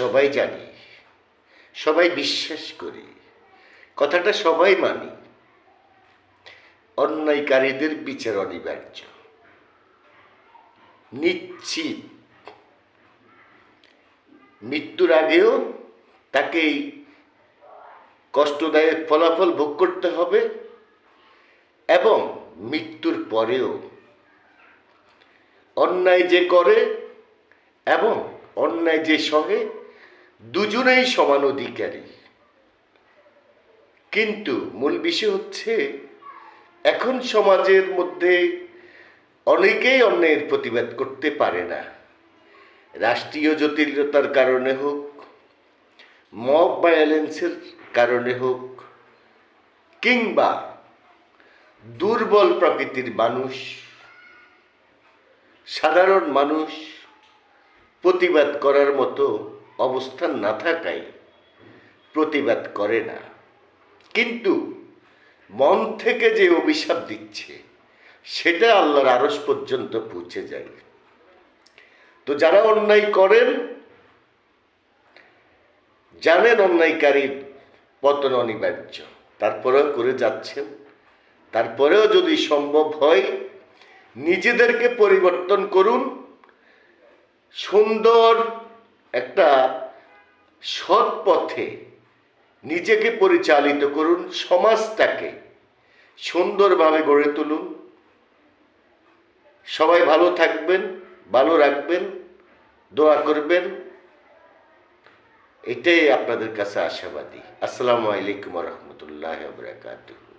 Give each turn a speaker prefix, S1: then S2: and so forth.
S1: সবাই জানি, সবাই বিশ্বাস করি, কথাটা সবাই মানি, অন্যায়কারীদের বিচার অনিবার্য, নিশ্চিত। মৃত্যুর আগেও তাকেই কষ্টদায়ক ফলাফল ভোগ করতে হবে এবং মৃত্যুর পরেও অন্যায় যে করে এবং অন্যায় যে সহে দুজনেই সমান অধিকারী। কিন্তু মূল বিষয় হচ্ছে, এখন সমাজের মধ্যে অনেকেই অন্যায়ের প্রতিবাদ করতে পারে না। রাষ্ট্রীয় জটিলতার কারণে হোক, মব ভায়োলেন্সের কারণে হোক, কিংবা দুর্বল প্রকৃতির মানুষ, সাধারণ মানুষ প্রতিবাদ করার মতো অবস্থান না থাকায় প্রতিবাদ করে না। কিন্তু মন থেকে যে অভিশাপ দিচ্ছে সেটা আল্লাহর আরশ পর্যন্ত পৌঁছে যায়। তো যারা অন্যায় করেন জানেন অন্যায়কারীর পতন অনিবার্য, তারপরেও করে যাচ্ছেন। তারপরেও যদি সম্ভব হয় নিজেদেরকে পরিবর্তন করুন, সুন্দর একটা সৎ পথে নিজেকে পরিচালিত করুন, সমাজটাকে সুন্দরভাবে গড়ে তুলুন। সবাই ভালো থাকবেন, ভালো রাখবেন, দোয়া করবেন, এটাই আপনাদের কাছে আশাবাদী। আসসালামু আলাইকুম ওয়া রাহমাতুল্লাহি ওয়া বারাকাতুহু।